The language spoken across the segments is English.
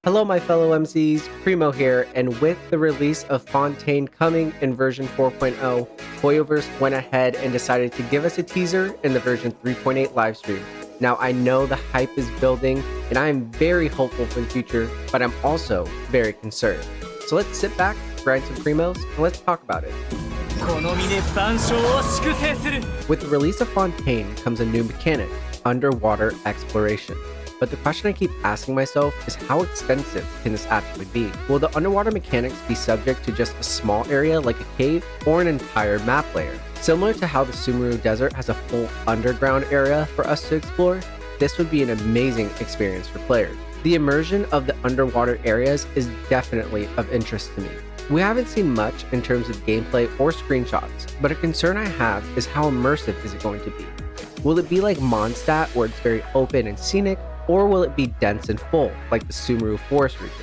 Hello, my fellow MCs, Primo here, and with the release of Fontaine coming in version 4.0, Hoyoverse went ahead and decided to give us a teaser in the version 3.8 livestream. Now, I know the hype is building, and I am very hopeful for the future, but I'm also very concerned. So let's sit back, grind some Primos, and let's talk about it. With the release of Fontaine comes a new mechanic, underwater exploration. But the question I keep asking myself is how extensive can this actually be? Will the underwater mechanics be subject to just a small area like a cave or an entire map layer? Similar to how the Sumeru Desert has a full underground area for us to explore, this would be an amazing experience for players. The immersion of the underwater areas is definitely of interest to me. We haven't seen much in terms of gameplay or screenshots, but a concern I have is how immersive is it going to be? Will it be like Mondstadt where it's very open and scenic, or will it be dense and full, like the Sumeru Forest region?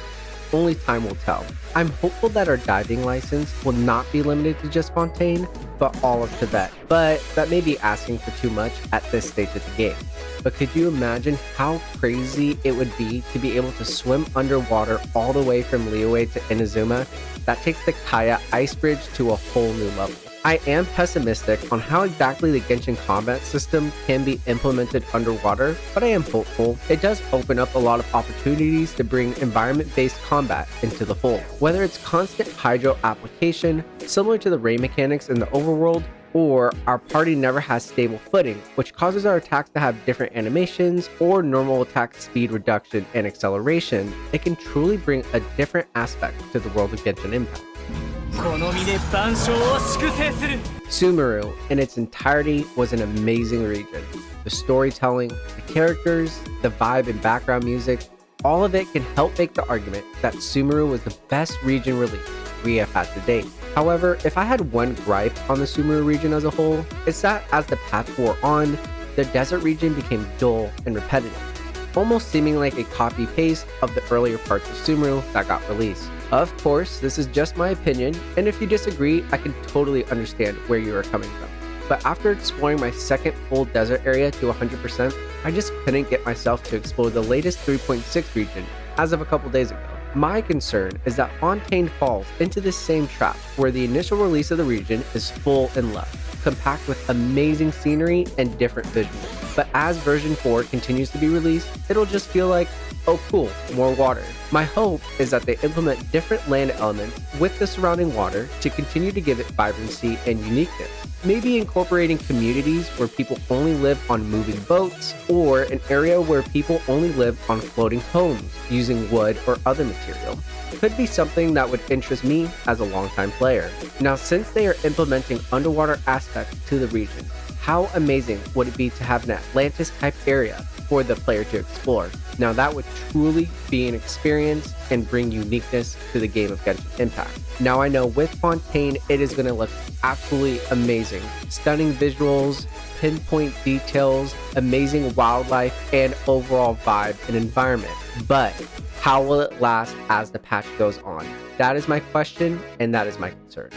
Only time will tell. I'm hopeful that our diving license will not be limited to just Fontaine, but all of Tibet. But that may be asking for too much at this stage of the game. But could you imagine how crazy it would be to be able to swim underwater all the way from Liyue to Inazuma? That takes the Kaya ice bridge to a whole new level. I am pessimistic on how exactly the Genshin combat system can be implemented underwater, but I am hopeful. It does open up a lot of opportunities to bring environment-based combat into the fold. Whether it's constant hydro application, similar to the ray mechanics in the overworld, or our party never has stable footing, which causes our attacks to have different animations or normal attack speed reduction and acceleration, it can truly bring a different aspect to the world of Genshin Impact. Sumeru in its entirety was an amazing region. The storytelling, the characters, the vibe and background music, all of it can help make the argument that Sumeru was the best region release we have had to date. However, if I had one gripe on the Sumeru region as a whole, it's that as the patch wore on, the desert region became dull and repetitive, almost seeming like a copy-paste of the earlier parts of Sumeru that got released. Of course, this is just my opinion, and if you disagree, I can totally understand where you are coming from. But after exploring my second full desert area to 100%, I just couldn't get myself to explore the latest 3.6 region as of a couple days ago. My concern is that Fontaine falls into this same trap where the initial release of the region is full and love, compact with amazing scenery and different visuals. But as version 4 continues to be released, it'll just feel like, oh cool, more water. My hope is that they implement different land elements with the surrounding water to continue to give it vibrancy and uniqueness. Maybe incorporating communities where people only live on moving boats, or an area where people only live on floating homes using wood or other material. Could be something that would interest me as a longtime player. Now, since they are implementing underwater aspects to the region, how amazing would it be to have an Atlantis-type area for the player to explore? Now that would truly be an experience and bring uniqueness to the game of Genshin Impact. Now I know with Fontaine, it is going to look absolutely amazing. Stunning visuals, pinpoint details, amazing wildlife, and overall vibe and environment. But how will it last as the patch goes on? That is my question, and that is my concern.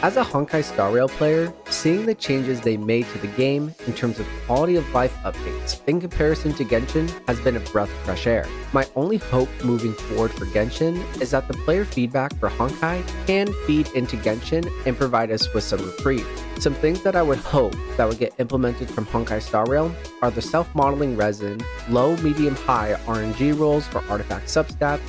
As a Honkai Star Rail player, seeing the changes they made to the game in terms of quality of life updates in comparison to Genshin has been a breath of fresh air. My only hope moving forward for Genshin is that the player feedback for Honkai can feed into Genshin and provide us with some reprieve. Some things that I would hope that would get implemented from Honkai Star Rail are the self-modeling resin, low, medium, high RNG rolls for artifact substats,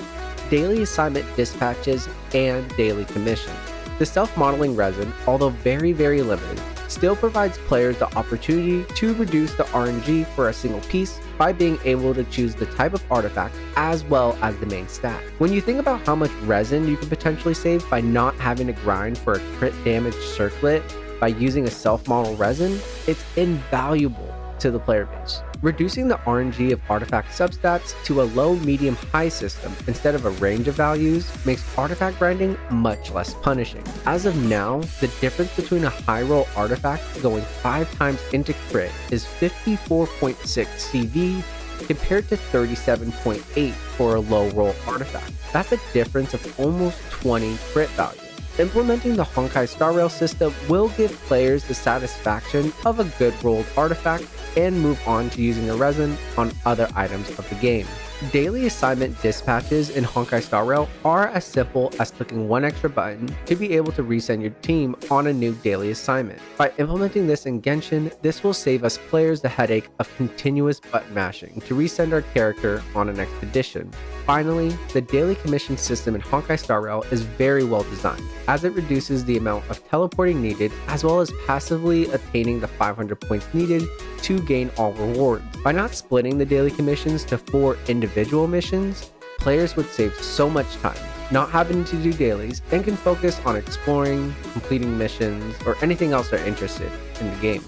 daily assignment dispatches, and daily commissions. The self-modeling resin, although very limited, still provides players the opportunity to reduce the RNG for a single piece by being able to choose the type of artifact as well as the main stat. When you think about how much resin you can potentially save by not having to grind for a crit damage circlet by using a self-model resin, it's invaluable to the player base. Reducing the RNG of artifact substats to a low, medium, high system instead of a range of values makes artifact grinding much less punishing. As of now, the difference between a high roll artifact going 5 times into crit is 54.6 CV compared to 37.8 for a low roll artifact. That's a difference of almost 20 crit value. Implementing the Honkai Star Rail system will give players the satisfaction of a good rolled artifact and move on to using the resin on other items of the game. Daily assignment dispatches in Honkai Star Rail are as simple as clicking one extra button to be able to resend your team on a new daily assignment. By implementing this in Genshin, this will save us players the headache of continuous button mashing to resend our character on an expedition. Finally, the daily commission system in Honkai Star Rail is very well designed, as it reduces the amount of teleporting needed as well as passively attaining the 500 points needed to gain all rewards. By not splitting the daily commissions to 4 individual missions, players would save so much time not having to do dailies and can focus on exploring, completing missions, or anything else they're interested in the game.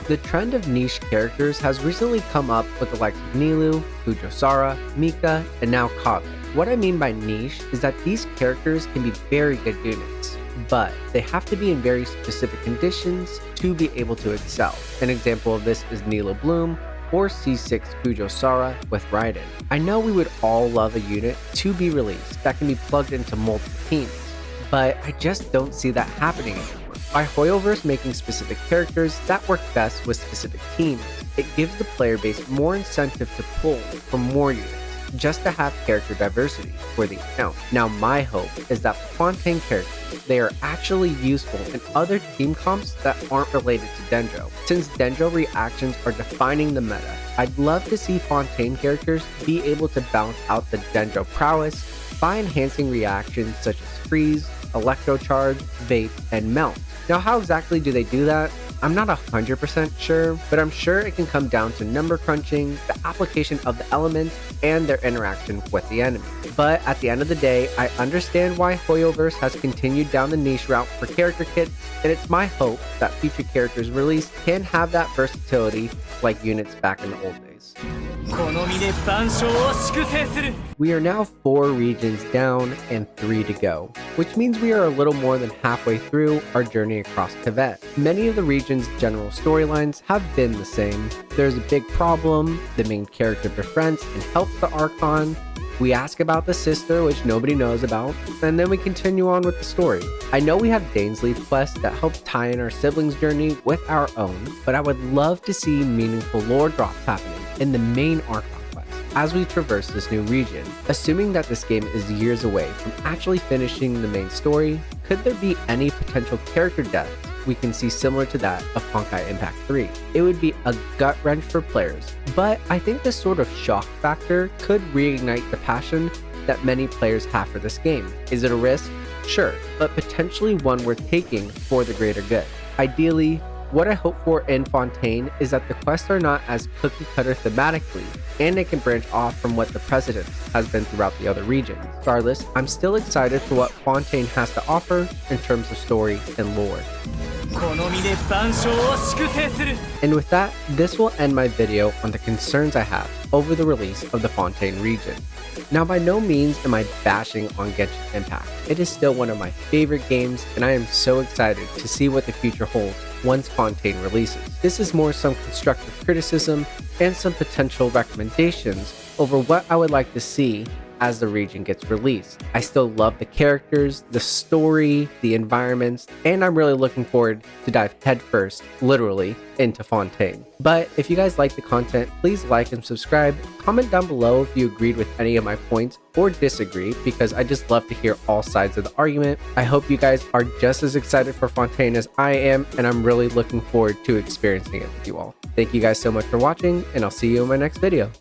The trend of niche characters has recently come up with the likes of Nilou, Fujiwara, Mika, and now Kage. What I mean by niche is that these characters can be very good units, but they have to be in very specific conditions to be able to excel. An example of this is Nilou Bloom or C6 Fujiwara with Raiden. I know we would all love a unit to be released that can be plugged into multiple teams, but I just don't see that happening anymore. By Hoyoverse making specific characters that work best with specific teams, it gives the player base more incentive to pull from more units, just to have character diversity for the account. Now my hope is that for Fontaine characters, they are actually useful in other team comps that aren't related to Dendro. Since Dendro reactions are defining the meta, I'd love to see Fontaine characters be able to balance out the Dendro prowess by enhancing reactions such as Freeze, Electrocharge, Vape, and Melt. Now how exactly do they do that? I'm not 100% sure, but I'm sure it can come down to number crunching, the application of the elements, and their interaction with the enemy. But at the end of the day, I understand why Hoyoverse has continued down the niche route for character kits, and it's my hope that future characters released can have that versatility like units back in the old days. We are now 4 regions down and 3 to go, which means we are a little more than halfway through our journey across Tibet. Many of the region's general storylines have been the same. There's a big problem, the main character befriends and helps the archon, we ask about the sister, which nobody knows about, and then we continue on with the story. I know we have Dainsleif quests that help tie in our siblings' journey with our own, but I would love to see meaningful lore drops happening in the main archon quest as we traverse this new region. Assuming that this game is years away from actually finishing the main story, could there be any potential character deaths we can see similar to that of Honkai Impact 3? It would be a gut wrench for players, but I think this sort of shock factor could reignite the passion that many players have for this game. Is it a risk? Sure, but potentially one worth taking for the greater good. Ideally, what I hope for in Fontaine is that the quests are not as cookie cutter thematically, and it can branch off from what the precedent has been throughout the other regions. Regardless, I'm still excited for what Fontaine has to offer in terms of story and lore. And with that, this will end my video on the concerns I have over the release of the Fontaine region. Now, by no means am I bashing on Genshin Impact. It is still one of my favorite games, and I am so excited to see what the future holds once Fontaine releases. This is more some constructive criticism and some potential recommendations over what I would like to see as the region gets released. I still love the characters, the story, the environments, and I'm really looking forward to dive headfirst, literally, into Fontaine. But if you guys like the content, please like and subscribe. Comment down below if you agreed with any of my points or disagree, because I just love to hear all sides of the argument. I hope you guys are just as excited for Fontaine as I am, and I'm really looking forward to experiencing it with you all. Thank you guys so much for watching, and I'll see you in my next video.